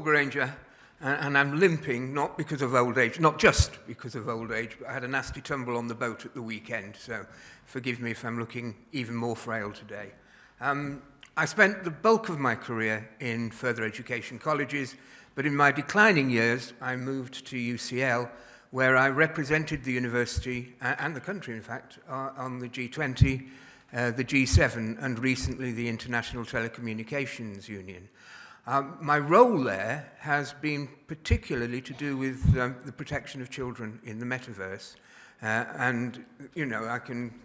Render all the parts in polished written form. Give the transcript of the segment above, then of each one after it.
Grainger, and I'm limping, not because of old age, not just because of old age, but I had a nasty tumble on the boat at the weekend, so forgive me if I'm looking even more frail today. I spent the bulk of my career in further education colleges, but in my declining years, I moved to UCL, where I represented the university, and the country, in fact, on the G20, the G7, and recently the International Telecommunications Union. My role there has been particularly to do with the protection of children in the metaverse. And, you know, I can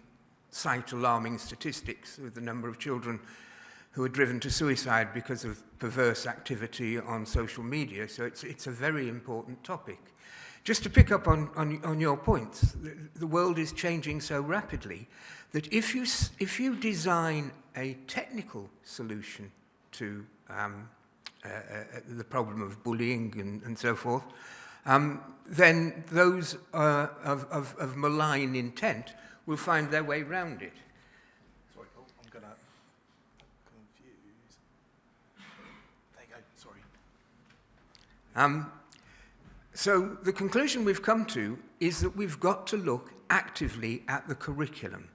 cite alarming statistics with the number of children who are driven to suicide because of perverse activity on social media. So it's a very important topic. Just to pick up on your points, the world is changing so rapidly that if you design a technical solution to the problem of bullying and so forth, then those of malign intent will find their way round it. Sorry, Paul, I'm going to confuse. There you go, sorry. So the conclusion we've come to is that we've got to look actively at the curriculum.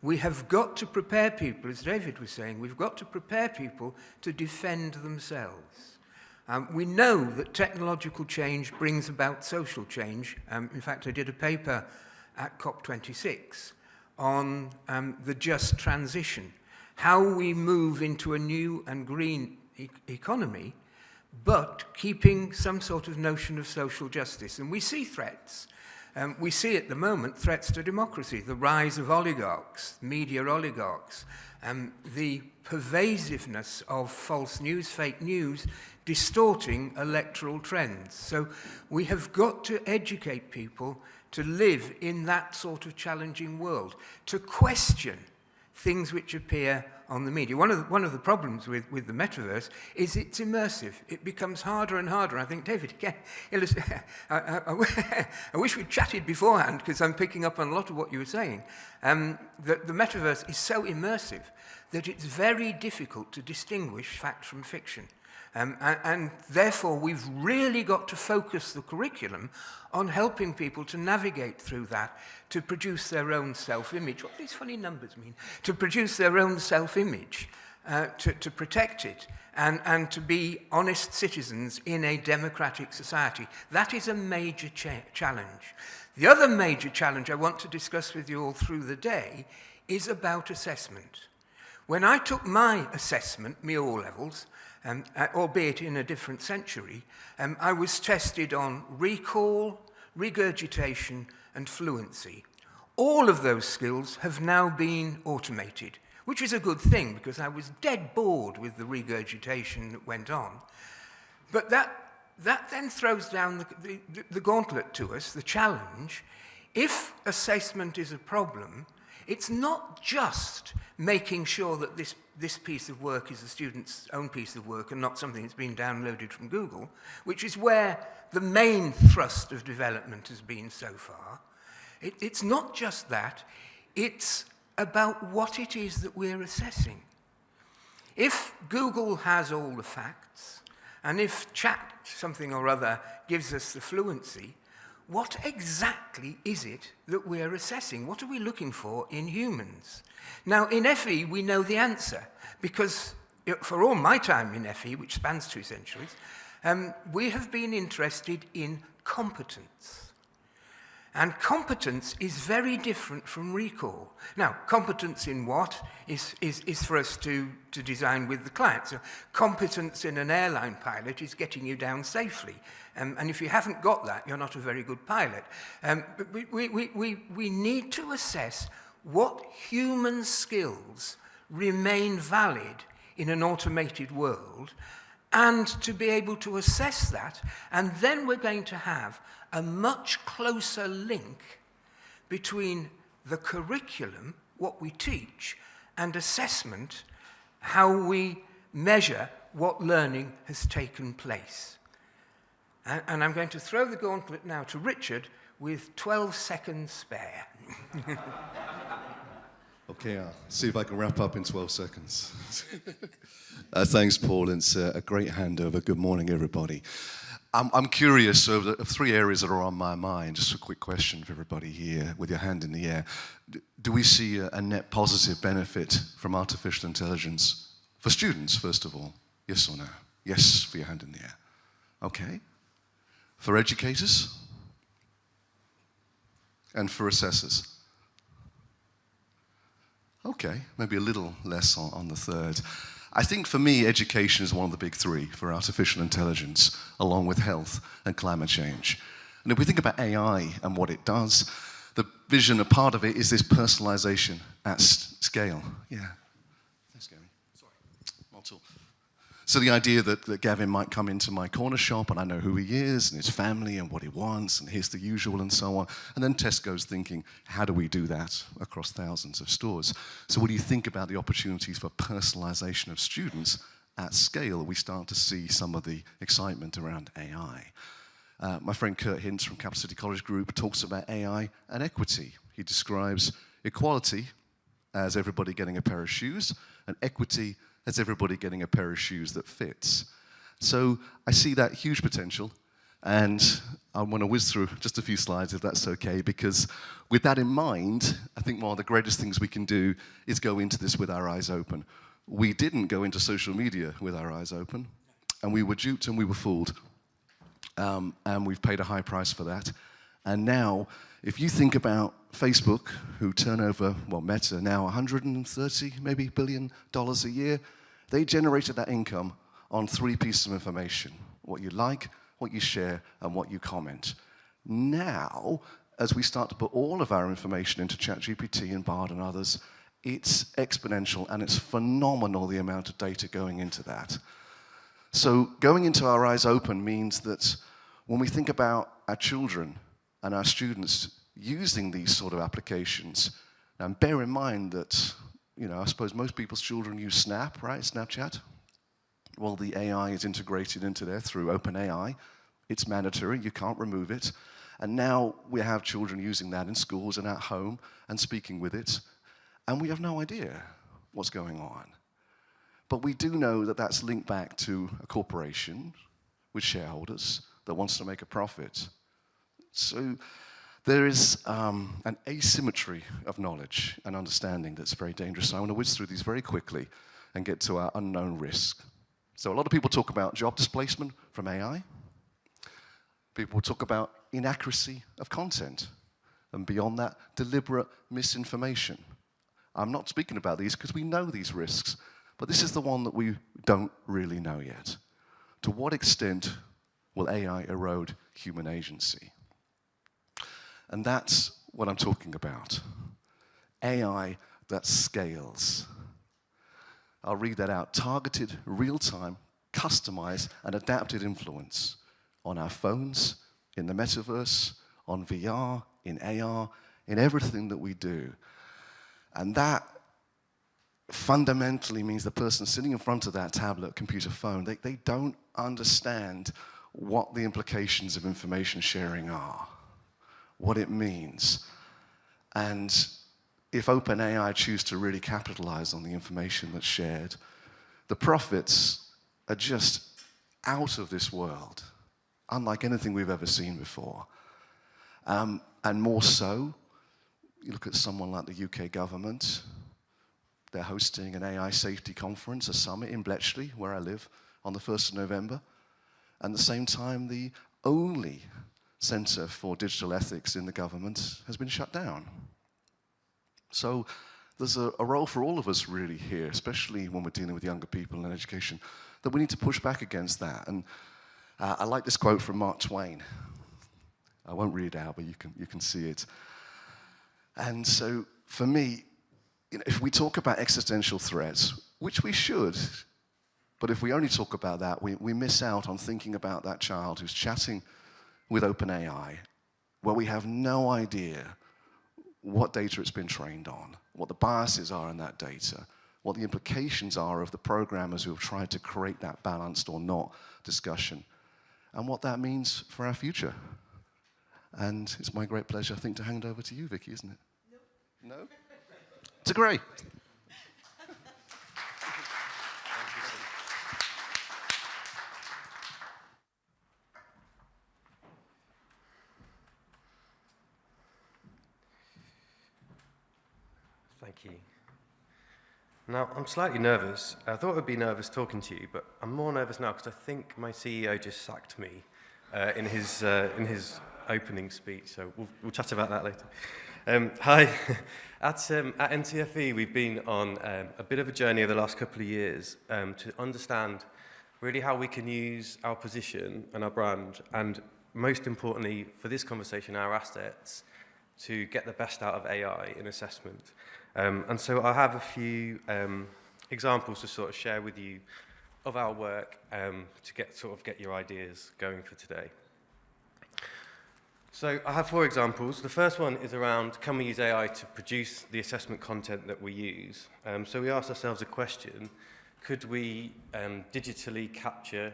We have got to prepare people, as David was saying, we've got to prepare people to defend themselves. We know that technological change brings about social change. In fact, I did a paper at COP26 on the just transition, how we move into a new and green economy, but keeping some sort of notion of social justice. And we see threats. We see at the moment threats to democracy, the rise of oligarchs, media oligarchs, the pervasiveness of false news, fake news, distorting electoral trends. So we have got to educate people to live in that sort of challenging world, to question things which appear on the media. One of the problems with the metaverse is it's immersive. It becomes harder and harder. I think, David, again, I wish we'd chatted beforehand, because I'm picking up on a lot of what you were saying. The metaverse is so immersive that it's very difficult to distinguish fact from fiction. And therefore, we've really got to focus the curriculum on helping people to navigate through that, to produce their own self-image. What do these funny numbers mean? To produce their own self-image, to protect it, and to be honest citizens in a democratic society. That is a major challenge. The other major challenge I want to discuss with you all through the day is about assessment. When I took my assessment, my O-levels, albeit in a different century, I was tested on recall, regurgitation, and fluency. All of those skills have now been automated, which is a good thing, because I was dead bored with the regurgitation that went on. But that then throws down the gauntlet to us, the challenge. If assessment is a problem, it's not just making sure that this piece of work is the student's own piece of work and not something that's been downloaded from Google, which is where the main thrust of development has been so far. It's not just that, it's about what it is that we're assessing. If Google has all the facts, and if chat something or other gives us the fluency, what exactly is it that we're assessing? What are we looking for in humans? Now, in FE, we know the answer, because for all my time in FE, which spans 2 centuries, we have been interested in competence. And competence is very different from recall. Now, competence in what is for us to design with the client. So competence in an airline pilot is getting you down safely. And if you haven't got that, you're not a very good pilot. But we need to assess what human skills remain valid in an automated world, and to be able to assess that. And then we're going to have a much closer link between the curriculum, what we teach, and assessment, how we measure what learning has taken place. And I'm going to throw the gauntlet now to Richard with 12 seconds spare. Okay, I'll see if I can wrap up in 12 seconds. Thanks, Paul. It's a great handover. Good morning, everybody. I'm curious of the 3 areas that are on my mind. Just a quick question for everybody here with your hand in the air. Do we see a net positive benefit from artificial intelligence for students, first of all? Yes or no? Yes, for your hand in the air. Okay. For educators? And for assessors? Okay, maybe a little less on the third. I think for me, education is one of the big 3 for artificial intelligence, along with health and climate change. And if we think about AI and what it does, the vision, a part of it is this personalization at scale. Yeah. Thanks, Gary. Sorry. Multiple. So the idea that Gavin might come into my corner shop and I know who he is and his family and what he wants and here's the usual and so on. And then Tesco's thinking, how do we do that across thousands of stores? So when you think about the opportunities for personalization of students at scale, we start to see some of the excitement around AI. My friend Kurt Hintz from Capital City College Group talks about AI and equity. He describes equality as everybody getting a pair of shoes and equity as everybody getting a pair of shoes that fits. So I see that huge potential, and I want to whiz through just a few slides if that's okay, because with that in mind, I think one of the greatest things we can do is go into this with our eyes open. We didn't go into social media with our eyes open, and we were duped and we were fooled. And we've paid a high price for that. And now, if you think about Facebook, who turn over, well, Meta now $130 maybe billion a year, they generated that income on 3 pieces of information: what you like, what you share, and what you comment. Now, as we start to put all of our information into ChatGPT and Bard and others, it's exponential and it's phenomenal the amount of data going into that. So going into our eyes open means that when we think about our children and our students using these sort of applications, and bear in mind that, you know, I suppose most people's children use Snap, right? Snapchat. Well, the AI is integrated into there through OpenAI. It's mandatory, you can't remove it. And now we have children using that in schools and at home and speaking with it, and we have no idea what's going on. But we do know that that's linked back to a corporation with shareholders that wants to make a profit. So there is an asymmetry of knowledge and understanding that's very dangerous. So I want to whiz through these very quickly and get to our unknown risk. So a lot of people talk about job displacement from AI. People talk about inaccuracy of content. And beyond that, deliberate misinformation. I'm not speaking about these because we know these risks. But this is the one that we don't really know yet. To what extent will AI erode human agency? And that's what I'm talking about. AI that scales. I'll read that out. Targeted, real-time, customized, and adapted influence on our phones, in the metaverse, on VR, in AR, in everything that we do. And that fundamentally means the person sitting in front of that tablet, computer, phone, they don't understand what the implications of information sharing are, what it means. And if OpenAI choose to really capitalize on the information that's shared, the profits are just out of this world, unlike anything we've ever seen before. And more so, you look at someone like the UK government. They're hosting an AI safety conference, a summit in Bletchley, where I live, on the 1st of November. And at the same time, the only Centre for Digital Ethics in the government has been shut down. So there's a role for all of us really here, especially when we're dealing with younger people in education, that we need to push back against that. And I like this quote from Mark Twain. I won't read it out, but you can see it. And so for me, you know, if we talk about existential threats, which we should, but if we only talk about that, we miss out on thinking about that child who's chatting with OpenAI, where we have no idea what data it's been trained on, what the biases are in that data, what the implications are of the programmers who have tried to create that balanced or not discussion, and what that means for our future. And it's my great pleasure, I think, to hand over to you, Vikki, isn't it? No? No? To Gray. Thank you. Now, I'm slightly nervous. I thought I'd be nervous talking to you, but I'm more nervous now because I think my CEO just sacked me in his opening speech, so we'll chat about that later. Hi. At NCFE, we've been on a bit of a journey over the last couple of years to understand really how we can use our position and our brand, and most importantly, for this conversation, our assets, to get the best out of AI in assessment. And so I have a few examples to sort of share with you of our work to get your ideas going for today. So I have 4 examples. The first one is around, can we use AI to produce the assessment content that we use? So we asked ourselves a question: could we digitally capture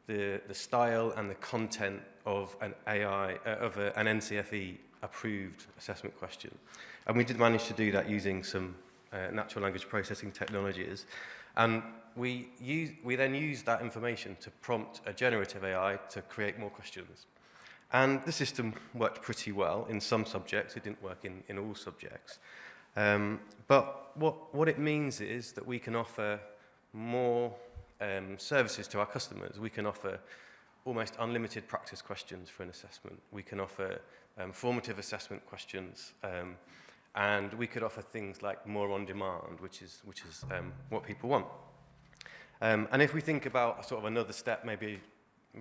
the style and the content of an NCFE approved assessment question? And we did manage to do that using some natural language processing technologies. And we then used that information to prompt a generative AI to create more questions. And the system worked pretty well in some subjects. It didn't work in all subjects. But what it means is that we can offer more services to our customers. We can offer almost unlimited practice questions for an assessment. We can offer formative assessment questions, and we could offer things like more on demand, which is what people want. And if we think about sort of another step, maybe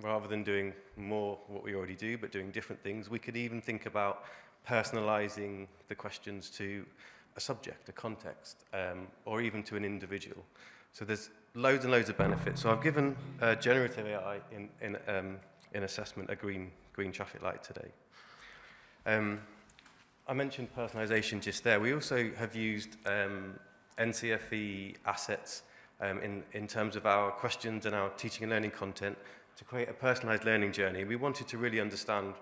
rather than doing more what we already do, but doing different things, we could even think about personalizing the questions to a subject, a context, or even to an individual. So there's loads and loads of benefits. So I've given generative AI in assessment a green traffic light today. I mentioned personalization just there. We also have used NCFE assets in terms of our questions and our teaching and learning content to create a personalized learning journey. We wanted to really understand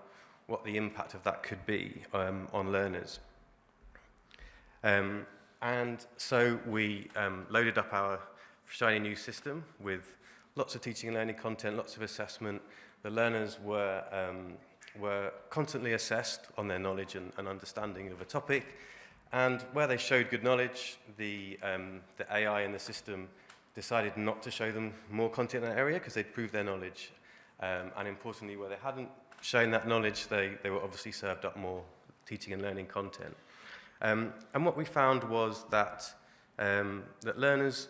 what the impact of that could be on learners. And so we loaded up our shiny new system with lots of teaching and learning content, lots of assessment. The learners were constantly assessed on their knowledge and understanding of a topic. And where they showed good knowledge, the AI in the system decided not to show them more content in that area because they'd proved their knowledge. And importantly, where they hadn't shown that knowledge, they were obviously served up more teaching and learning content. And what we found was that learners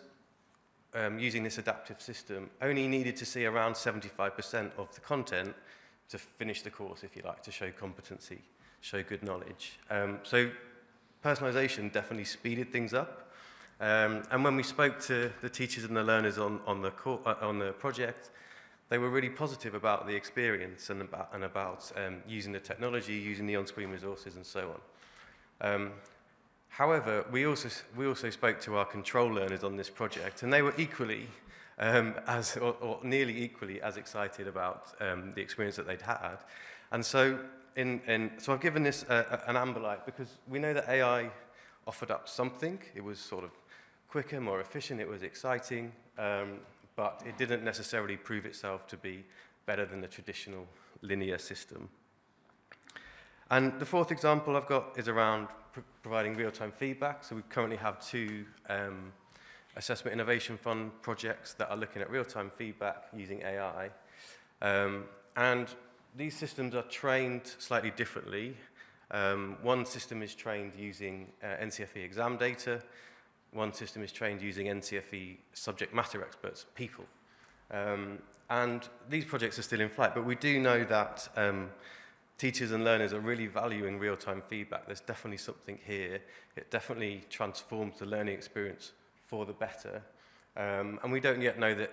using this adaptive system only needed to see around 75% of the content to finish the course, if you like, to show competency, show good knowledge. So personalization definitely speeded things up. And when we spoke to the teachers and the learners on the project, they were really positive about the experience and about using the technology, using the on-screen resources, and so on. However, we also spoke to our control learners on this project, and they were equally or nearly equally as excited about the experience that they'd had. And so, so I've given this an amber light because we know that AI offered up something. It was sort of quicker, more efficient, it was exciting, but it didn't necessarily prove itself to be better than the traditional linear system. And the fourth example I've got is around providing real-time feedback. So we currently have 2 Assessment Innovation Fund projects that are looking at real-time feedback using AI. And these systems are trained slightly differently. One system is trained using NCFE exam data. One system is trained using NCFE subject matter experts, people. And these projects are still in flight, but we do know that teachers and learners are really valuing real-time feedback. There's definitely something here. It definitely transforms the learning experience for the better. And we don't yet know that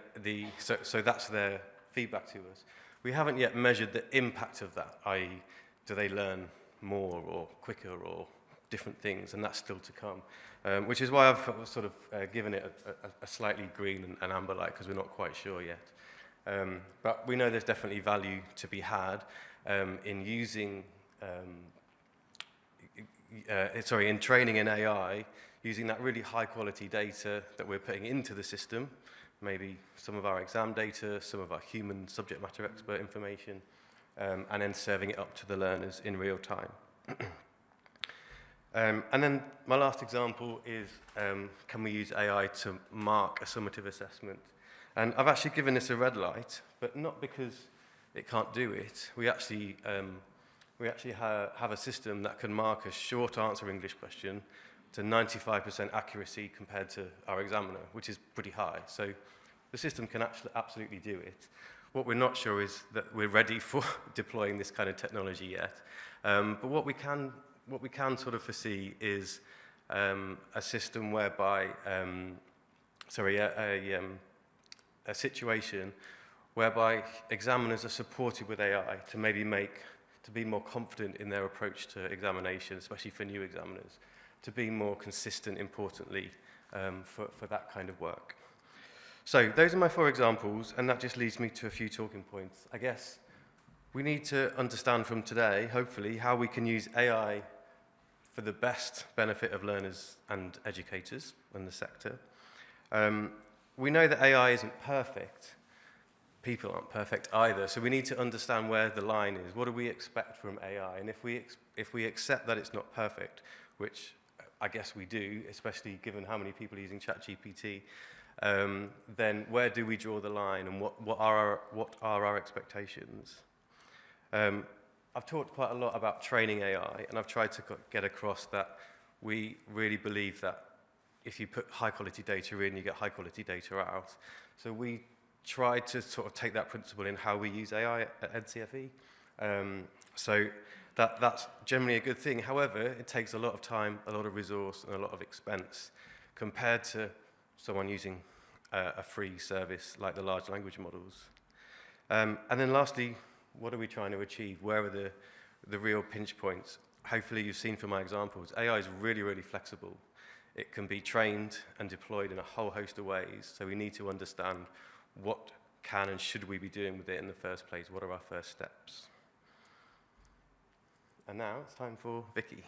so that's their feedback to us. We haven't yet measured the impact of that, i.e. do they learn more or quicker or different things, and that's still to come. Which is why I've sort of given it a slightly green and amber light, because we're not quite sure yet. But we know there's definitely value to be had in using, in training in AI, using that really high quality data that we're putting into the system, maybe some of our exam data, some of our human subject matter expert information, and then serving it up to the learners in real time. And then my last example is, can we use AI to mark a summative assessment? And I've actually given this a red light, but not because it can't do it. We actually have a system that can mark a short answer English question to 95% accuracy compared to our examiner, which is pretty high. So the system can actually absolutely do it. What we're not sure is that we're ready for deploying this kind of technology yet. But what we can sort of foresee is a system whereby, a situation whereby examiners are supported with AI to be more confident in their approach to examination, especially for new examiners, to be more consistent, importantly, for that kind of work. So those are my 4 examples, and that just leads me to a few talking points. I guess we need to understand from today, hopefully, how we can use AI for the best benefit of learners and educators and the sector. We know that AI isn't perfect. People aren't perfect either, so we need to understand where the line is. What do we expect from AI? And if we accept that it's not perfect, which I guess we do, especially given how many people are using ChatGPT, then where do we draw the line, and what are our expectations? I've talked quite a lot about training AI, and I've tried to get across that we really believe that if you put high-quality data in, you get high-quality data out. So we tried to sort of take that principle in how we use AI at NCFE. So that's generally a good thing. However, it takes a lot of time, a lot of resource, and a lot of expense compared to someone using a free service like the large language models. And then lastly, what are we trying to achieve? Where are the real pinch points? Hopefully you've seen from my examples, AI is really, really flexible. It can be trained and deployed in a whole host of ways, so we need to understand what can and should we be doing with it in the first place? What are our first steps? And now it's time for Vikki.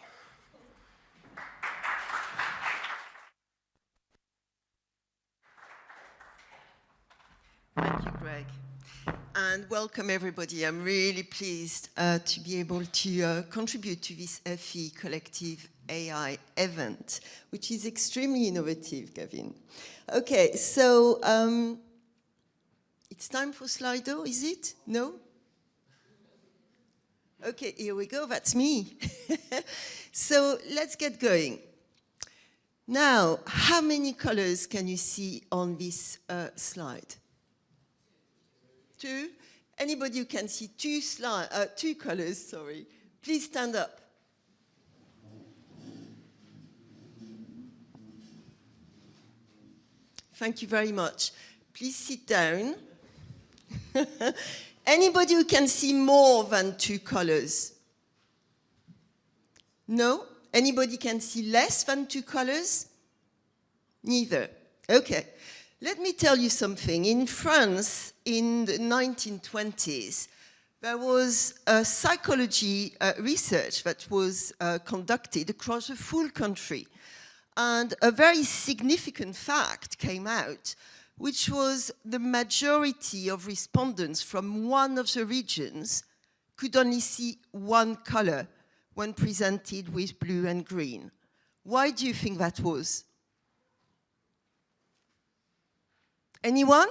Thank you, Greg. And welcome, everybody. I'm really pleased to be able to contribute to this FE Collective AI event, which is extremely innovative, Gavin. Okay, so it's time for Slido, is it? No? Okay, here we go, that's me. So let's get going. Now, how many colors can you see on this slide? 2? Anybody who can see 2 colors, sorry, please stand up. Thank you very much. Please sit down. Anybody who can see more than 2 colors? No? Anybody can see less than 2 colors? Neither. Okay. Let me tell you something. In France, in the 1920s, there was a psychology research that was conducted across the full country. And a very significant fact came out, which was the majority of respondents from one of the regions could only see one color when presented with blue and green. Why do you think that was? Anyone?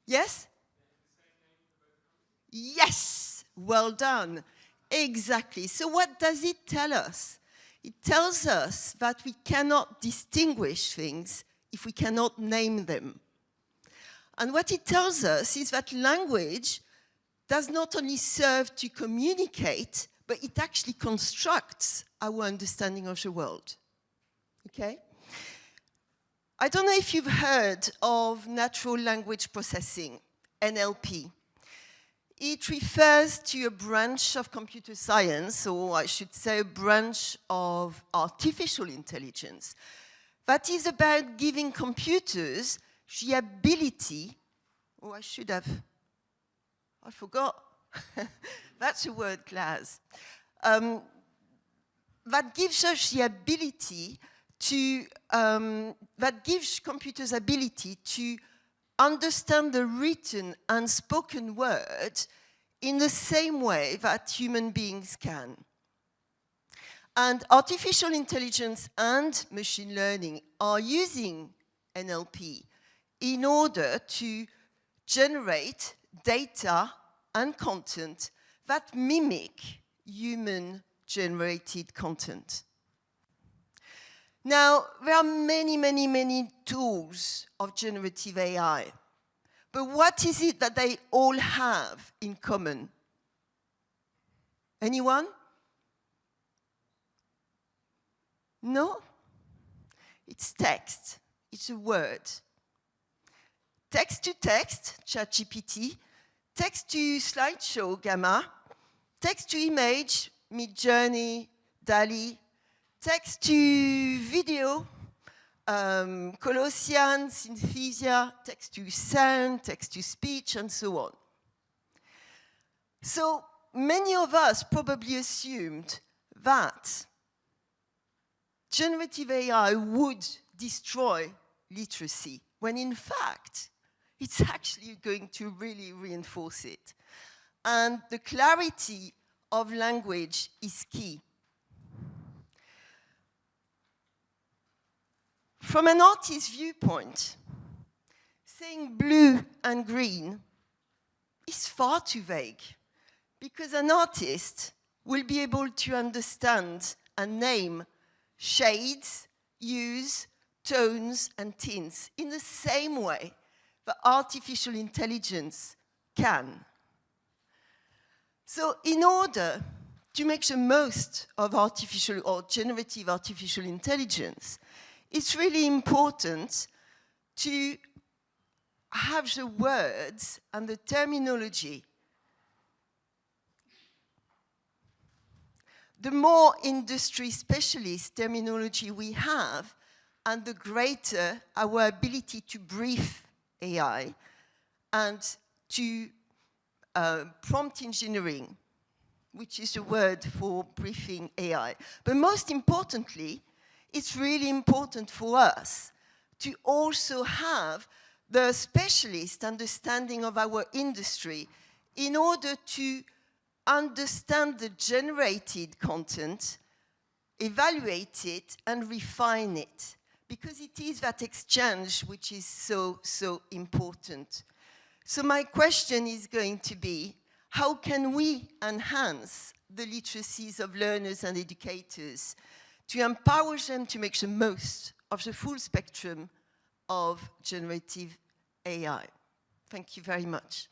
Yes? Yes! Well done. Exactly. So what does it tell us? It tells us that we cannot distinguish things if we cannot name them. And what it tells us is that language does not only serve to communicate, but it actually constructs our understanding of the world. Okay? I don't know if you've heard of natural language processing, NLP. It refers to a branch of computer science, or I should say a branch of artificial intelligence, that is about giving computers the ability, I forgot, that's a word class, that gives us the ability to, that gives computers ability to understand the written and spoken word in the same way that human beings can. And artificial intelligence and machine learning are using NLP in order to generate data and content that mimic human-generated content. Now, there are many, many, many tools of generative AI. But what is it that they all have in common? Anyone? No? It's text. It's a word. Text to text, ChatGPT. Text to slideshow, Gamma. Text to image, Midjourney, DALL-E. Text to video, Colossian, Synthesia. Text to sound, text to speech, and so on. So many of us probably assumed that generative AI would destroy literacy, when in fact, it's actually going to really reinforce it. And the clarity of language is key. From an artist's viewpoint, saying blue and green is far too vague, because an artist will be able to understand and name shades, hues, tones, and tints in the same way that artificial intelligence can. So in order to make the most of artificial or generative artificial intelligence, it's really important to have the words and the terminology. The more industry specialist terminology we have, and the greater our ability to brief AI and to prompt engineering, which is a word for briefing AI. But most importantly, it's really important for us to also have the specialist understanding of our industry in order to understand the generated content, evaluate it, and refine it. Because it is that exchange which is so, so important. So my question is going to be, how can we enhance the literacies of learners and educators to empower them to make the most of the full spectrum of generative AI? Thank you very much.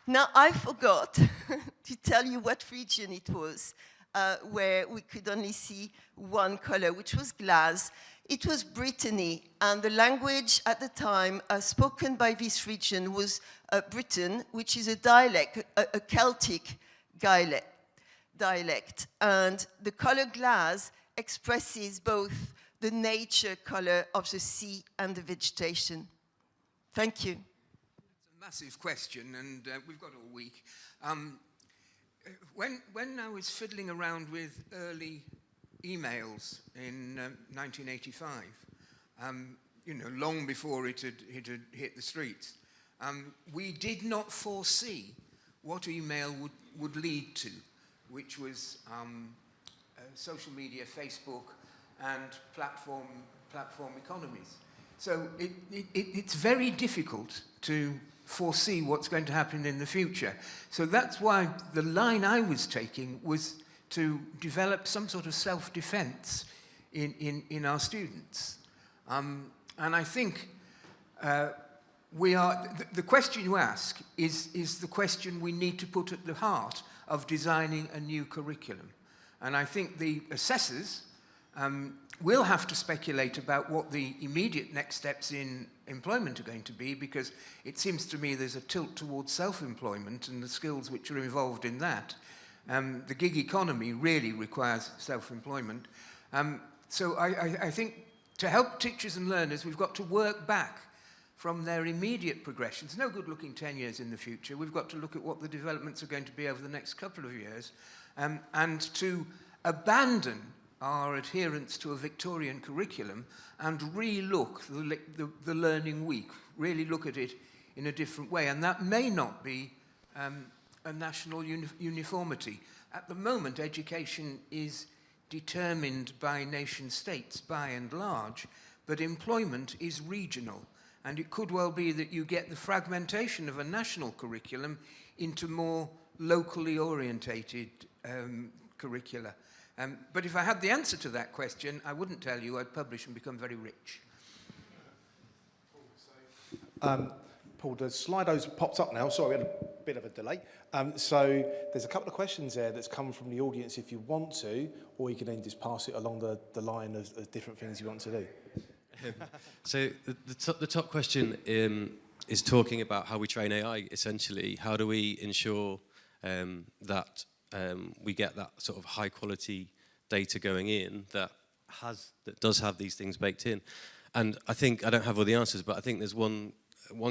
Now, I forgot to tell you what region it was, where we could only see one color, which was glass. It was Brittany, and the language at the time spoken by this region was Breton, which is a dialect, a Celtic dialect. And the color glass expresses both the nature color of the sea and the vegetation. Thank you. It's a massive question, and we've got all week. When I was fiddling around with early emails in 1985, you know, long before it had hit the streets, we did not foresee what email would lead to, which was social media, Facebook, and platform economies. So it's very difficult to foresee what's going to happen in the future. So that's why the line I was taking was to develop some sort of self-defense in our students. And I think the question you ask is the question we need to put at the heart of designing a new curriculum. And I think the assessors will have to speculate about what the immediate next steps in employment are going to be, because it seems to me there's a tilt towards self-employment and the skills which are involved in that. The gig economy really requires self-employment. So I think to help teachers and learners, we've got to work back from their immediate progression. It's no good looking 10 years in the future. We've got to look at what the developments are going to be over the next couple of years, and to abandon our adherence to a Victorian curriculum and re-look the learning week, really look at it in a different way. And that may not be a national uniformity. At the moment, education is determined by nation states by and large, but employment is regional. And it could well be that you get the fragmentation of a national curriculum into more locally orientated curricula. But if I had the answer to that question, I wouldn't tell you. I'd publish and become very rich. Paul, the Slido's popped up now. Sorry, we had a bit of a delay. So there's a couple of questions there that's come from the audience if you want to, or you can then just pass it along the line of different things you want to do. So the top question is talking about how we train AI, essentially. How do we ensure that we get that sort of high quality data going in that does have these things baked in? And I think, I don't have all the answers, but I think there's one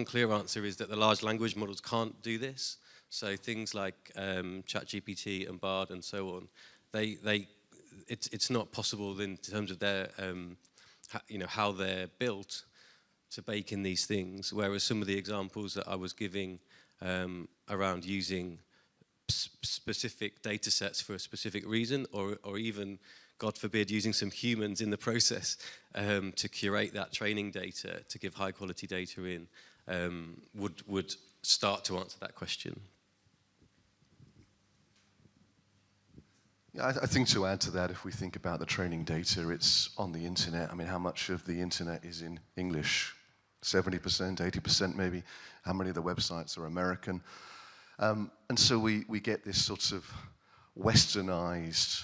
clear answer is that the large language models can't do this. So things like ChatGPT and Bard and so on, it's not possible in terms of their how they're built to bake in these things. Whereas some of the examples that I was giving around using specific data sets for a specific reason, or even, God forbid, using some humans in the process to curate that training data, to give high quality data in, would start to answer that question. Yeah, I think to add to that, if we think about the training data, it's on the internet. I mean, how much of the internet is in English? 70%, 80% maybe? How many of the websites are American? And so we get this sort of westernized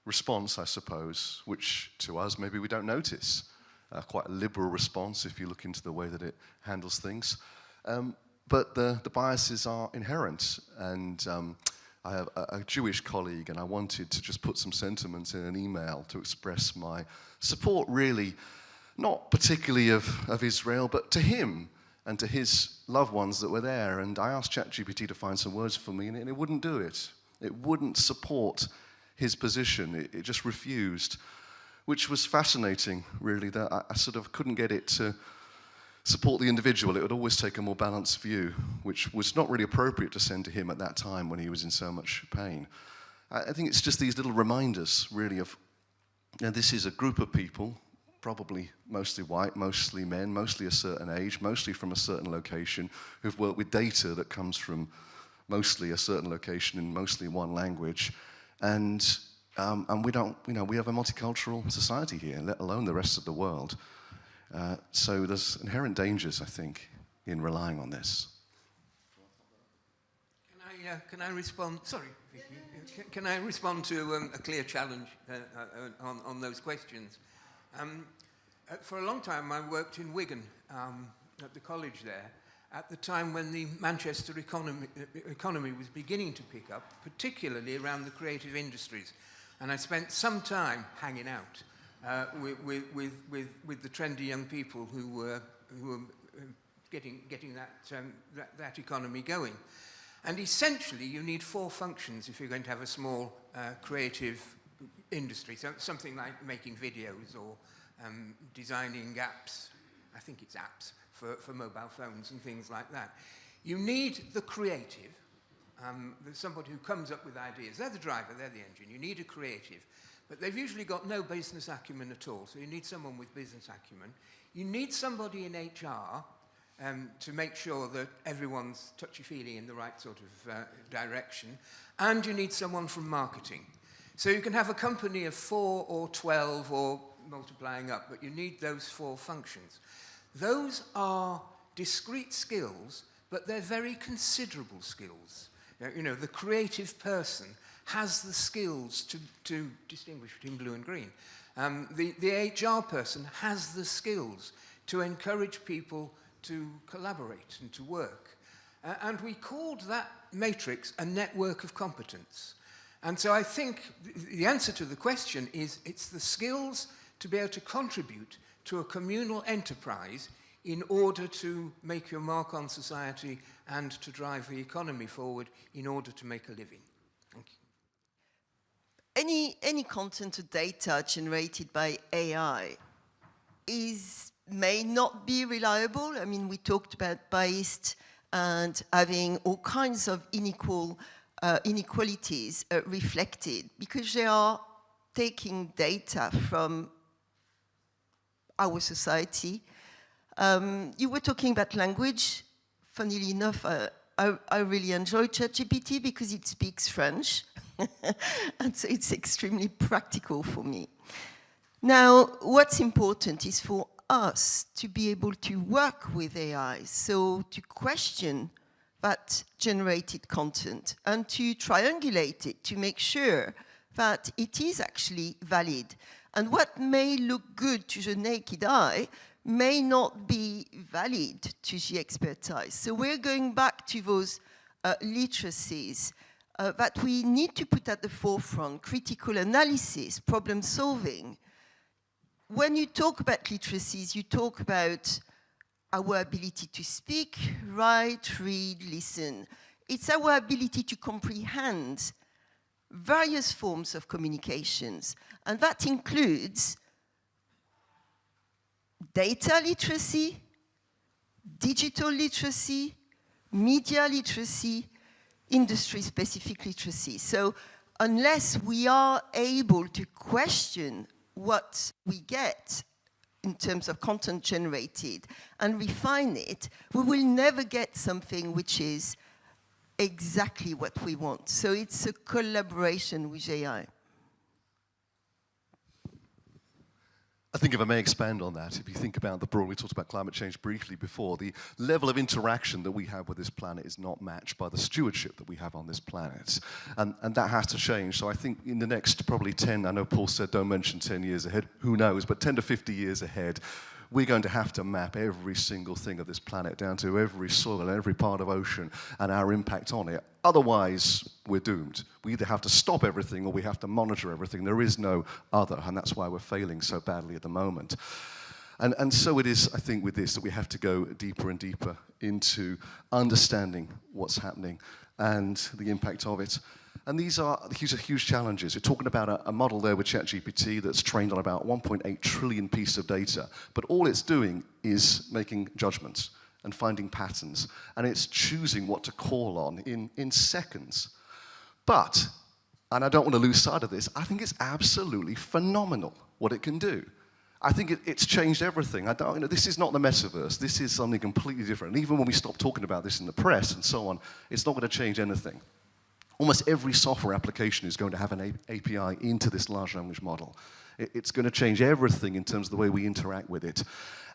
response, I suppose, which to us maybe we don't notice. Quite a liberal response if you look into the way that it handles things. But the biases are inherent. And I have a Jewish colleague, and I wanted to just put some sentiments in an email to express my support, really, not particularly of Israel, but to him and to his loved ones that were there. And I asked ChatGPT to find some words for me, and it wouldn't do it. It wouldn't support his position. It just refused, which was fascinating, really, that I sort of couldn't get it to support the individual. It would always take a more balanced view, which was not really appropriate to send to him at that time when he was in so much pain. I think it's just these little reminders, really, of this is a group of people, probably mostly white, mostly men, mostly a certain age, mostly from a certain location, who've worked with data that comes from mostly a certain location in mostly one language. And we don't, we have a multicultural society here, let alone the rest of the world. So there's inherent dangers, I think, in relying on this. Can I respond? Sorry, Vikki. Can I respond to a clear challenge on those questions? For a long time, I worked in Wigan at the college there, at the time when the Manchester economy was beginning to pick up, particularly around the creative industries. And I spent some time hanging out with the trendy young people who were getting that economy going. And essentially, you need 4 functions if you're going to have a small creative industry. So something like making videos or designing apps. I think it's apps for mobile phones and things like that. You need the creative. There's somebody who comes up with ideas. They're the driver, they're the engine. You need a creative. But they've usually got no business acumen at all, so you need someone with business acumen. You need somebody in HR to make sure that everyone's touchy-feely in the right sort of direction. And you need someone from marketing. So you can have a company of 4 or 12 or multiplying up, but you need those 4 functions. Those are discrete skills, but they're very considerable skills. The creative person has the skills to distinguish between blue and green. The HR person has the skills to encourage people to collaborate and to work. And we called that matrix a network of competence. And so I think the answer to the question is it's the skills to be able to contribute to a communal enterprise in order to make your mark on society and to drive the economy forward in order to make a living. Thank you. Any content or data generated by AI may not be reliable. I mean, we talked about biased and having all kinds of inequalities reflected, because they are taking data from our society. You were talking about language. Funnily enough, I really enjoy ChatGPT because it speaks French, and so it's extremely practical for me. Now, what's important is for us to be able to work with AI, so to question that generated content and to triangulate it to make sure that it is actually valid. And what may look good to the naked eye may not be valid to the expertise. So we're going back to those literacies that we need to put at the forefront: critical analysis, problem solving. When you talk about literacies, you talk about our ability to speak, write, read, listen. It's our ability to comprehend various forms of communications, and that includes data literacy, digital literacy, media literacy, industry-specific literacy. So unless we are able to question what we get in terms of content generated and refine it, we will never get something which is exactly what we want. So it's a collaboration with AI. I think if I may expand on that, if you think about the broad, we talked about climate change briefly before, the level of interaction that we have with this planet is not matched by the stewardship that we have on this planet. And that has to change. So I think in the next probably 10, I know Paul said don't mention 10 years ahead, who knows, but 10 to 50 years ahead, we're going to have to map every single thing of this planet down to every soil and every part of ocean and our impact on it. Otherwise, we're doomed. We either have to stop everything or we have to monitor everything. There is no other, and that's why we're failing so badly at the moment. And so it is, I think, with this, that we have to go deeper and deeper into understanding what's happening and the impact of it. And these are huge challenges. You're talking about a model there with ChatGPT that's trained on about 1.8 trillion pieces of data, but all it's doing is making judgments and finding patterns, and it's choosing what to call on in seconds. But, and I don't want to lose sight of this, I think it's absolutely phenomenal what it can do. I think it's changed everything. This is not the metaverse. This is something completely different. And even when we stop talking about this in the press and so on, it's not going to change anything. Almost every software application is going to have an API into this large language model. It's going to change everything in terms of the way we interact with it.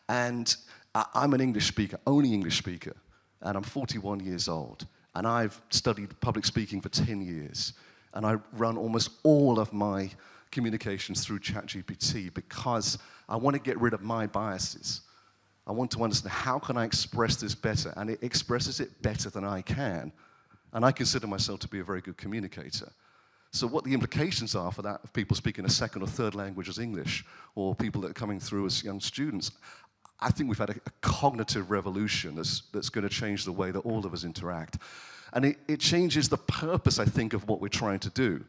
And I'm an English speaker, only English speaker, and I'm 41 years old. And I've studied public speaking for 10 years. And I run almost all of my communications through ChatGPT because I want to get rid of my biases. I want to understand how can I express this better, and it expresses it better than I can. And I consider myself to be a very good communicator. So what the implications are for that of people speaking a second or third language as English, or people that are coming through as young students, I think we've had a cognitive revolution that's going to change the way that all of us interact. And it changes the purpose, I think, of what we're trying to do.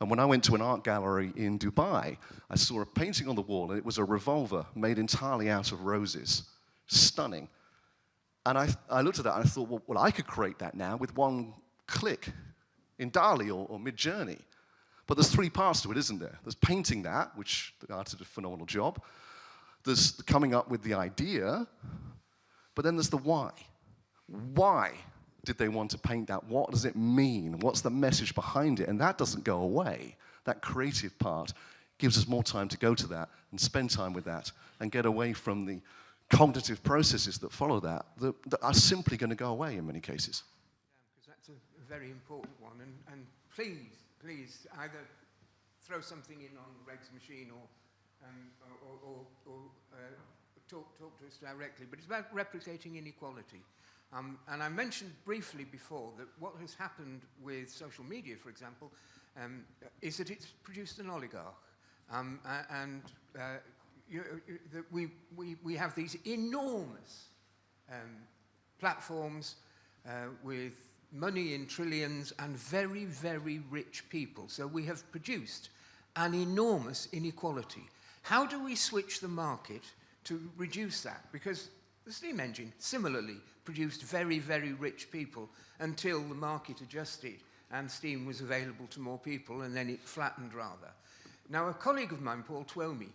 And when I went to an art gallery in Dubai, I saw a painting on the wall, and it was a revolver made entirely out of roses. Stunning. And I looked at that and I thought, well, I could create that now with one click in DALL-E or Mid-Journey. But there's three parts to it, isn't there? There's painting that, which the artist did a phenomenal job. There's coming up with the idea, but then there's the why. Why did they want to paint that? What does it mean? What's the message behind it? And that doesn't go away. That creative part gives us more time to go to that and spend time with that and get away from the cognitive processes that follow that are simply going to go away in many cases. Because that's a very important one. And please, either throw something in on Greg's machine or talk to us directly. But it's about replicating inequality. And I mentioned briefly before that what has happened with social media, for example, is that it's produced an oligarch. We have these enormous platforms with money in trillions and very, very rich people. So we have produced an enormous inequality. How do we switch the market to reduce that? Because The steam engine, similarly, produced very, very rich people until the market adjusted and steam was available to more people, and then it flattened rather. Now, a colleague of mine, Paul Twomey,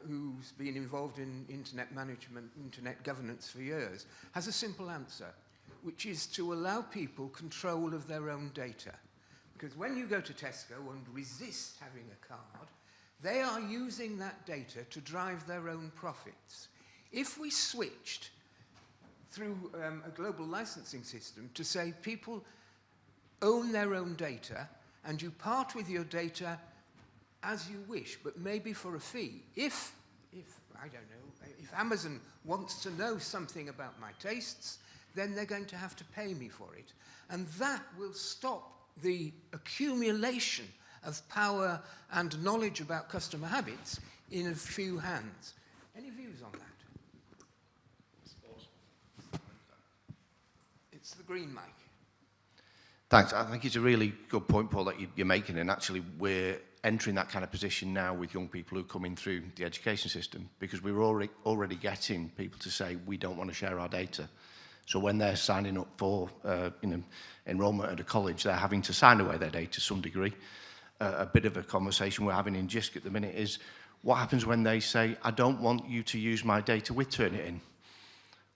who's been involved in internet management, internet governance for years, has a simple answer, which is to allow people control of their own data. Because when you go to Tesco and resist having a card, they are using that data to drive their own profits. If we switched through a global licensing system to say people own their own data and you part with your data as you wish, but maybe for a fee. If I don't know, if Amazon wants to know something about my tastes, then they're going to have to pay me for it. And that will stop the accumulation of power and knowledge about customer habits in a few hands. Any views on that? It's the green mic. Thanks. I think it's a really good point, Paul, that you're making, and actually we're entering that kind of position now with young people who are coming through the education system, because we're already getting people to say we don't want to share our data. So when they're signing up for enrolment at a college, they're having to sign away their data to some degree. A bit of a conversation we're having in JISC at the minute is, what happens when they say, I don't want you to use my data with Turnitin?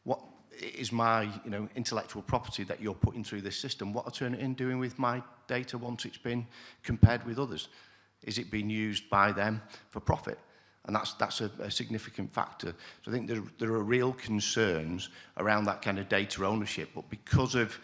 What is my intellectual property that you're putting through this system? What are Turnitin doing with my data once it's been compared with others? Is it being used by them for profit? And that's a significant factor. So I think there are real concerns around that kind of data ownership, but because of,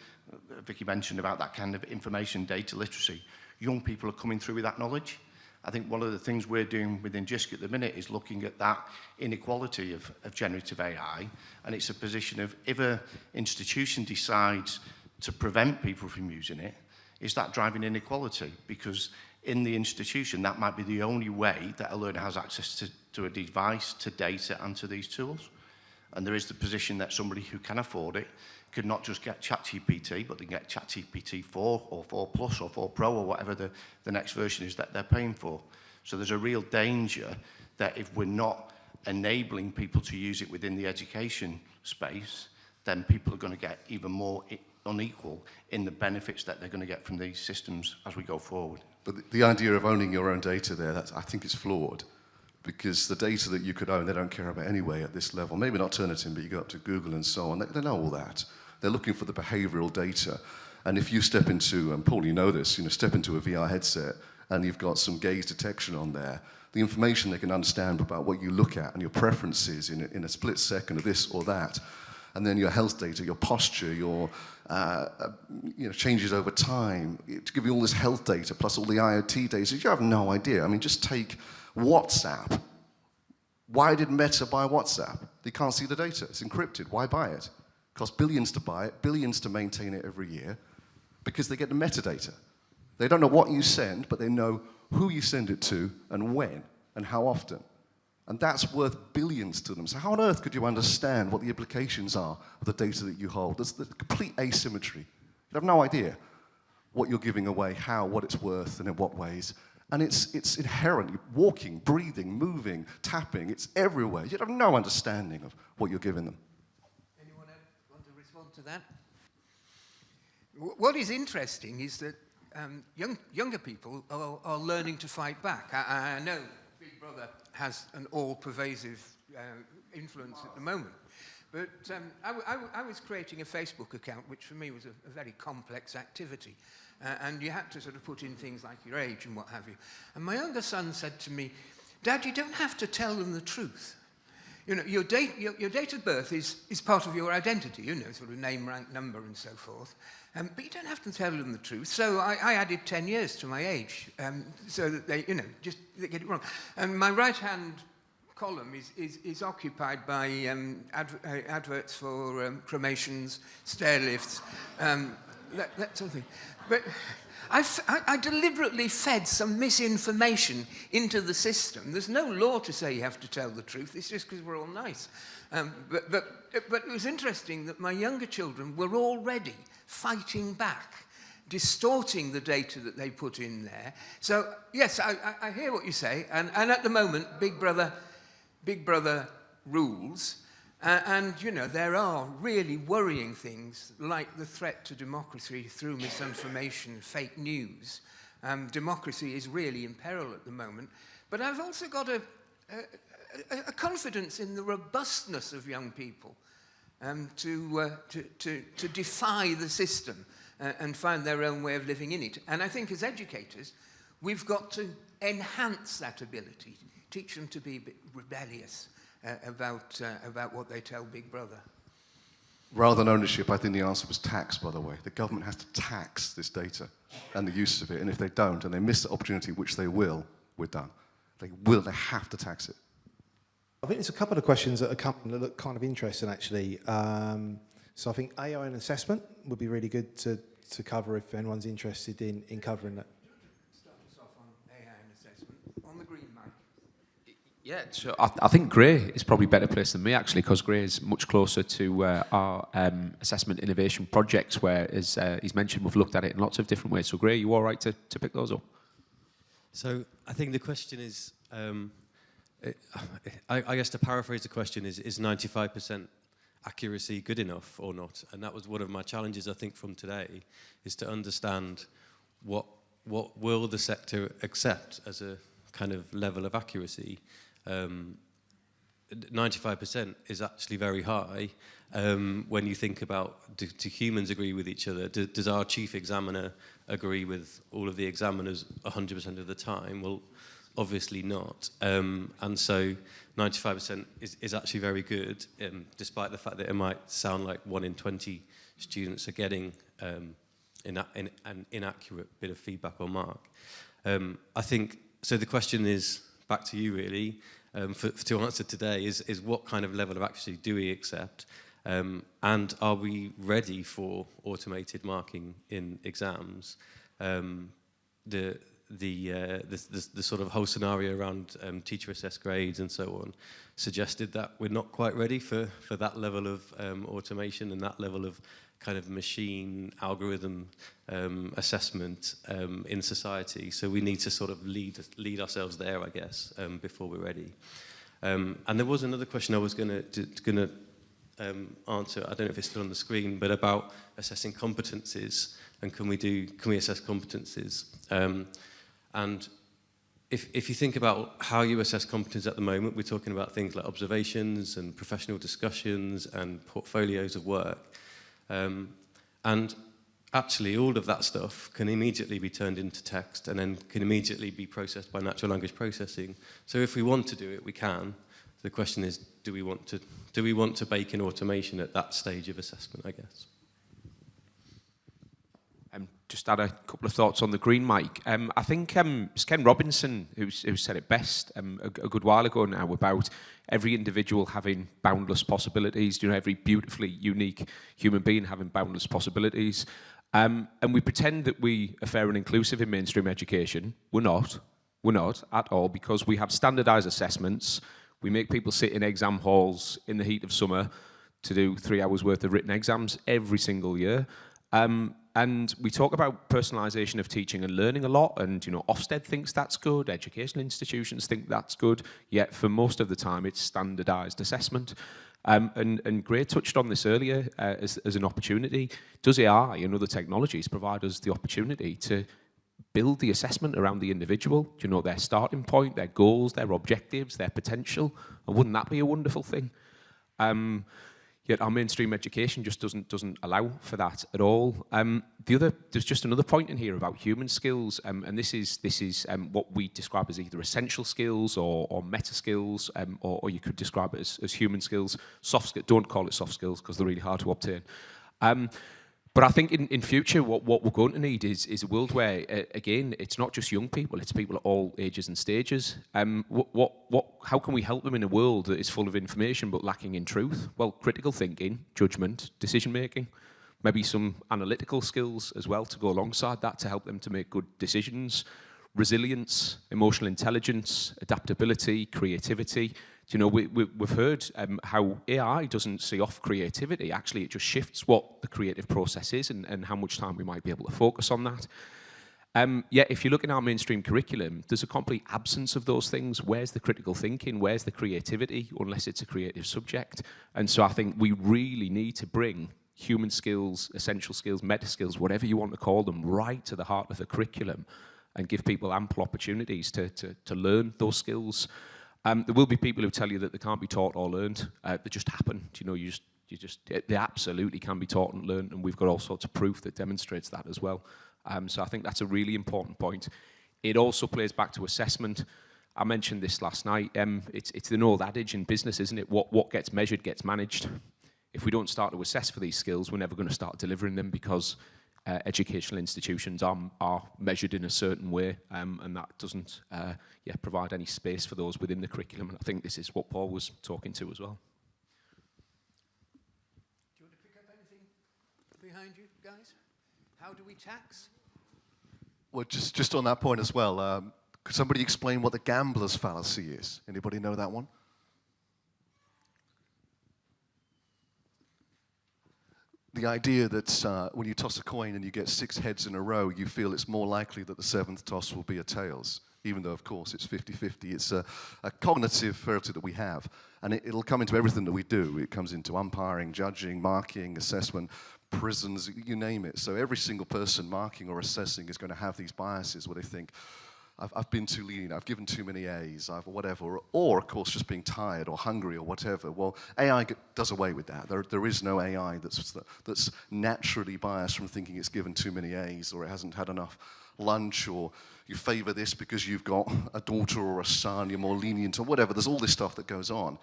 Vikki mentioned about that kind of information data literacy, young people are coming through with that knowledge. I think one of the things we're doing within JISC at the minute is looking at that inequality of generative AI, and it's a position of, if an institution decides to prevent people from using it, is that driving inequality? Because in the institution, that might be the only way that a learner has access to a device, to data, and to these tools. And there is the position that somebody who can afford it could not just get ChatGPT, but they can get ChatGPT 4 or 4 Plus or 4 Pro or whatever the next version is that they're paying for. So there's a real danger that if we're not enabling people to use it within the education space, then people are going to get even more unequal in the benefits that they're going to get from these systems as we go forward. But the idea of owning your own data there, I think it's flawed, because the data that you could own, they don't care about anyway at this level. Maybe not Turnitin, but you go up to Google and so on. They know all that. They're looking for the behavioral data. And if you step into, and Paul, you know this, step into a VR headset and you've got some gaze detection on there, the information they can understand about what you look at and your preferences in a split second of this or that, and then your health data, your posture, your changes over time, to give you all this health data plus all the IoT data, you have no idea. I mean, just take WhatsApp. Why did Meta buy WhatsApp? They can't see the data. It's encrypted. Why buy it? It costs billions to buy it, billions to maintain it every year, because they get the metadata. They don't know what you send, but they know who you send it to and when and how often. And that's worth billions to them. So how on earth could you understand what the implications are of the data that you hold? There's the complete asymmetry. You have no idea what you're giving away, how, what it's worth, and in what ways. And it's inherent. You're walking, breathing, moving, tapping. It's everywhere. You have no understanding of what you're giving them. Anyone else want to respond to that? What is interesting is that younger people are learning to fight back. I know Big Brother has an all-pervasive influence at the moment. But I was creating a Facebook account, which for me was a very complex activity. And you had to sort of put in things like your age and what have you. And my younger son said to me, Dad, you don't have to tell them the truth. Your date of birth is part of your identity, sort of name, rank, number, and so forth. But you don't have to tell them the truth. So I added 10 years to my age, so that they get it wrong. And my right-hand column is occupied by adverts for cremations, stair lifts, that sort of thing. But I deliberately fed some misinformation into the system. There's no law to say you have to tell the truth. It's just because we're all nice. But it was interesting that my younger children were already fighting back, distorting the data that they put in there. So, yes, I hear what you say. And at the moment, Big Brother rules. And, you know, there are really worrying things like the threat to democracy through misinformation, fake news. Democracy is really in peril at the moment. But I've also got a confidence in the robustness of young people to defy the system and find their own way of living in it. And I think as educators, we've got to enhance that ability, teach them to be a bit rebellious about what they tell Big Brother. Rather than ownership, I think the answer was tax, by the way. The government has to tax this data and the use of it, and if they don't, and they miss the opportunity, which they will, we're done. They have to tax it. I think there's a couple of questions that are coming that look kind of interesting, actually. So I think AI and assessment would be really good to cover if anyone's interested in covering that. Start us off on AI and assessment. On the green mic. Yeah, so I think Gray is probably better placed than me, actually, because Gray is much closer to our assessment innovation projects, where, as he's mentioned, we've looked at it in lots of different ways. So Gray, you all right to pick those up? So I think the question is, I guess to paraphrase the question is 95% accuracy good enough or not? And that was one of my challenges, I think, from today, is to understand what will the sector accept as a kind of level of accuracy. 95% is actually very high. When you think about, do humans agree with each other? Does our chief examiner agree with all of the examiners 100% of the time? Well, obviously not. And so 95% is actually very good, despite the fact that it might sound like 1 in 20 students are getting an inaccurate bit of feedback or mark. I think, so the question is, back to you really, to answer today, is what kind of level of accuracy do we accept? And are we ready for automated marking in exams? The sort of whole scenario around teacher-assessed grades and so on suggested that we're not quite ready for that level of automation and that level of kind of machine algorithm assessment in society. So we need to sort of lead ourselves there, I guess, before we're ready. And there was another question I was going to answer. I don't know if it's still on the screen, but about assessing competencies and can we assess competencies? And if you think about how you assess competence at the moment, we're talking about things like observations and professional discussions and portfolios of work. And actually all of that stuff can immediately be turned into text and then can immediately be processed by natural language processing. So if we want to do it, we can. The question is, do we want to bake in automation at that stage of assessment, I guess? Just add a couple of thoughts on the green mic. I think it's Ken Robinson who said it best a good while ago now about every individual having boundless possibilities, every beautifully unique human being having boundless possibilities. And we pretend that we are fair and inclusive in mainstream education. We're not at all, because we have standardised assessments. We make people sit in exam halls in the heat of summer to do 3 hours worth of written exams every single year. And we talk about personalisation of teaching and learning a lot, and Ofsted thinks that's good, educational institutions think that's good, yet for most of the time it's standardised assessment. And Gray touched on this earlier as an opportunity. Does AI and other technologies provide us the opportunity to build the assessment around the individual, their starting point, their goals, their objectives, their potential? And wouldn't that be a wonderful thing? Yet our mainstream education just doesn't allow for that at all. There's just another point in here about human skills, and this is what we describe as either essential skills or meta skills, or you could describe it as human skills. Soft skills, don't call it soft skills because they're really hard to obtain. But I think in future, what we're going to need is a world where, again, it's not just young people, it's people at all ages and stages. How can we help them in a world that is full of information but lacking in truth? Well, critical thinking, judgment, decision-making, maybe some analytical skills as well to go alongside that to help them to make good decisions, resilience, emotional intelligence, adaptability, creativity. We've heard how AI doesn't see off creativity. Actually, it just shifts what the creative process is and how much time we might be able to focus on that. Yeah, if you look in our mainstream curriculum, there's a complete absence of those things. Where's the critical thinking? Where's the creativity? Unless it's a creative subject. And so I think we really need to bring human skills, essential skills, meta skills, whatever you want to call them, right to the heart of the curriculum and give people ample opportunities to learn those skills. There will be people who tell you that they can't be taught or learned. They just happen. They absolutely can be taught and learned, and we've got all sorts of proof that demonstrates that as well. So I think that's a really important point. It also plays back to assessment. I mentioned this last night. It's an old adage in business, isn't it? What gets measured gets managed. If we don't start to assess for these skills, we're never going to start delivering them, because educational institutions are measured in a certain way, and that doesn't provide any space for those within the curriculum. And I think this is what Paul was talking to as well. Do you want to pick up anything behind you, guys? How do we tax? Well, just on that point as well, could somebody explain what the gambler's fallacy is? Anybody know that one? The idea that when you toss a coin and you get 6 heads in a row, you feel it's more likely that the 7th toss will be a tails, even though, of course, it's 50-50. It's a cognitive fallacy that we have, and it'll come into everything that we do. It comes into umpiring, judging, marking, assessment, prisons, you name it. So every single person marking or assessing is going to have these biases where they think, I've been too lenient, I've given too many A's, I've whatever, or of course just being tired or hungry or whatever. Well, AI does away with that. There is no AI that's naturally biased from thinking it's given too many A's or it hasn't had enough lunch, or you favor this because you've got a daughter or a son, you're more lenient or whatever. There's all this stuff that goes on.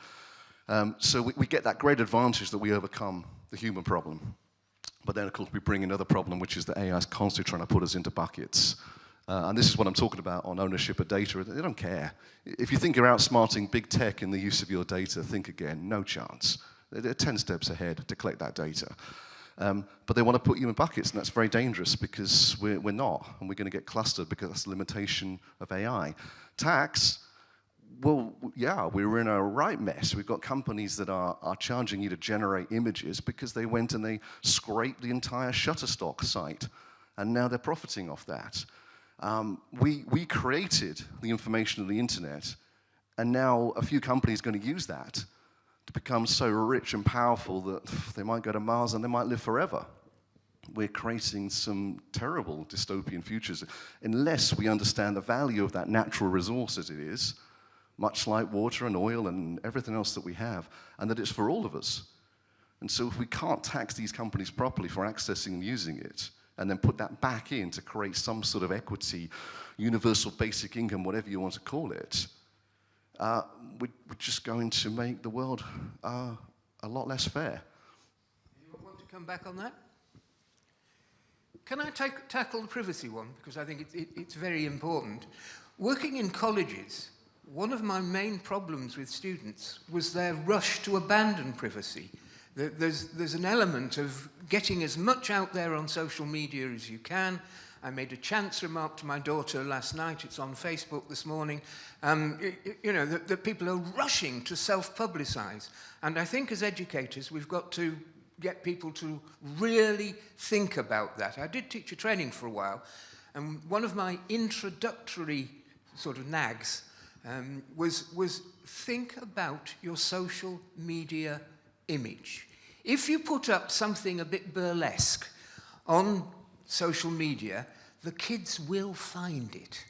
So we get that great advantage that we overcome the human problem. But then, of course, we bring another problem, which is that AI is constantly trying to put us into buckets. And this is what I'm talking about on ownership of data. They don't care. If you think you're outsmarting big tech in the use of your data, think again. No chance. They're 10 steps ahead to collect that data. But they want to put you in buckets, and that's very dangerous, because we're not, and we're going to get clustered because that's the limitation of AI. Tax, well, yeah, we're in a right mess. We've got companies that are charging you to generate images because they went and they scraped the entire Shutterstock site, and now they're profiting off that. We created the information of the internet, and now a few companies are going to use that to become so rich and powerful that they might go to Mars and they might live forever. We're creating some terrible dystopian futures unless we understand the value of that natural resource as it is, much like water and oil and everything else that we have, and that it's for all of us. And so if we can't tax these companies properly for accessing and using it, and then put that back in to create some sort of equity, universal basic income, whatever you want to call it, we're just going to make the world a lot less fair. Anyone want to come back on that? Can I tackle the privacy one? Because I think it's very important. Working in colleges, one of my main problems with students was their rush to abandon privacy. There's an element of getting as much out there on social media as you can. I made a chance remark to my daughter last night, it's on Facebook this morning, that people are rushing to self-publicize. And I think as educators, we've got to get people to really think about that. I did teacher training for a while, and one of my introductory sort of nags was think about your social media image. If you put up something a bit burlesque on social media, the kids will find it.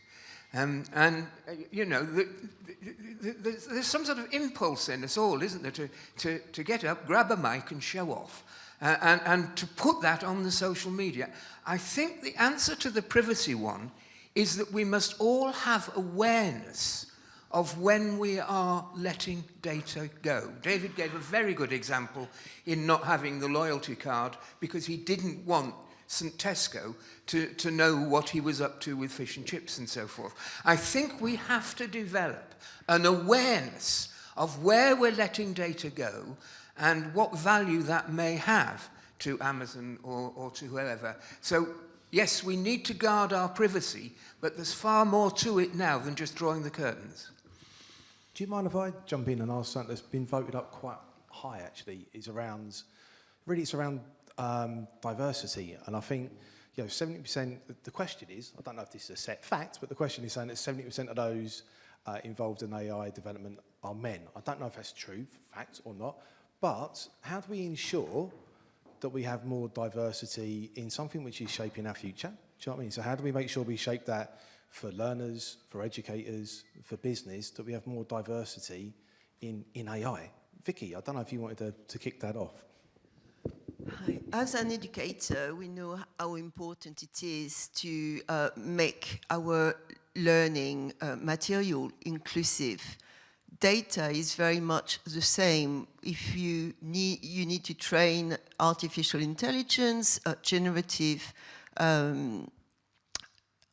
There's some sort of impulse in us all, isn't there, to get up, grab a mic and show off, and to put that on the social media. I think the answer to the privacy one is that we must all have awareness of when we are letting data go. David gave a very good example in not having the loyalty card because he didn't want St. Tesco to know what he was up to with fish and chips and so forth. I think we have to develop an awareness of where we're letting data go and what value that may have to Amazon or to whoever. So, yes, we need to guard our privacy, but there's far more to it now than just drawing the curtains. Do you mind if I jump in and ask something that's been voted up quite high, actually? It's around diversity. And I think, you know, 70%, the question is, I don't know if this is a set fact, but the question is saying that 70% of those involved in AI development are men. I don't know if that's true, fact or not, but how do we ensure that we have more diversity in something which is shaping our future? Do you know what I mean? So how do we make sure we shape that for learners, for educators, for business, that we have more diversity in AI? Vikki, I don't know if you wanted to kick that off. Hi. As an educator, we know how important it is to make our learning material inclusive. Data is very much the same. If you need to train artificial intelligence, generative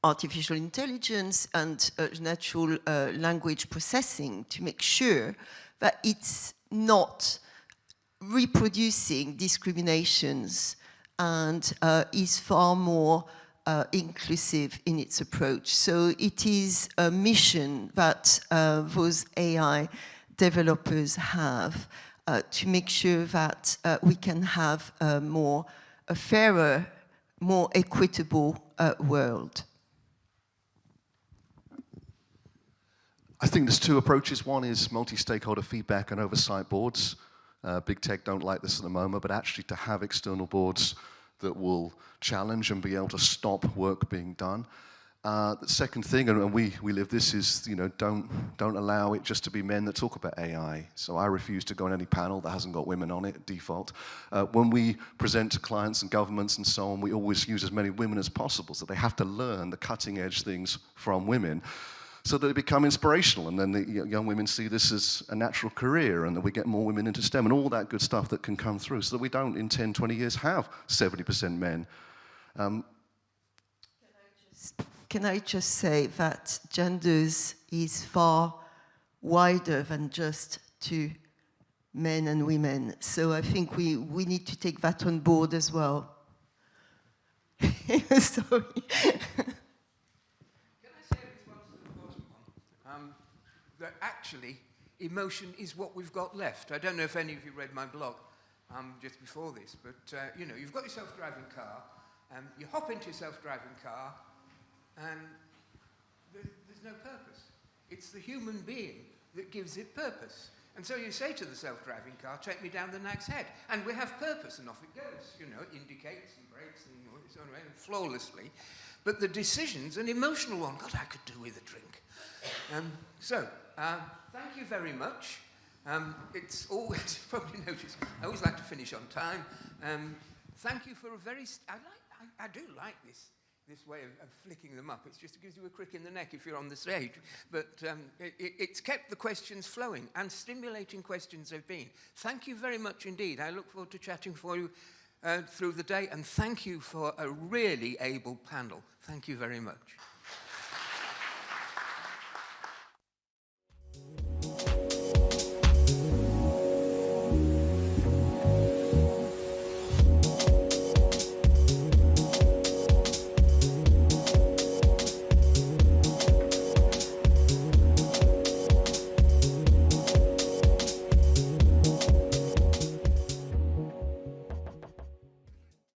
artificial intelligence and natural language processing to make sure that it's not reproducing discriminations and is far more inclusive in its approach. So it is a mission that those AI developers have to make sure that we can have a fairer, more equitable world. I think there's two approaches. One is multi-stakeholder feedback and oversight boards. Big tech don't like this at the moment, but actually to have external boards that will challenge and be able to stop work being done. The second thing, and we live this, is, you know, don't allow it just to be men that talk about AI. So I refuse to go on any panel that hasn't got women on it, default. When we present to clients and governments and so on, we always use as many women as possible, so they have to learn the cutting edge things from women, so that they become inspirational, and then the young women see this as a natural career, and that we get more women into STEM, and all that good stuff that can come through, so that we don't, in 10, 20 years, have 70% men. Can I just say that genders is far wider than just to men and women, so I think we need to take that on board as well. Sorry. That actually emotion is what we've got left. I don't know if any of you read my blog just before this, but you know, you've got your self-driving car, you hop into your self-driving car, and there's no purpose. It's the human being that gives it purpose. And so you say to the self-driving car, take me down the Nag's Head, and we have purpose, and off it goes. You know, it indicates and brakes and it's on flawlessly. But the decision's an emotional one. God, I could do with a drink. Thank you very much. It's always, you've probably noticed, I always like to finish on time. Thank you for a very, I do like this way of flicking them up. It just gives you a crick in the neck if you're on the stage. But it's kept the questions flowing, and stimulating questions they've been. Thank you very much indeed. I look forward to chatting for you through the day, and thank you for a really able panel. Thank you very much.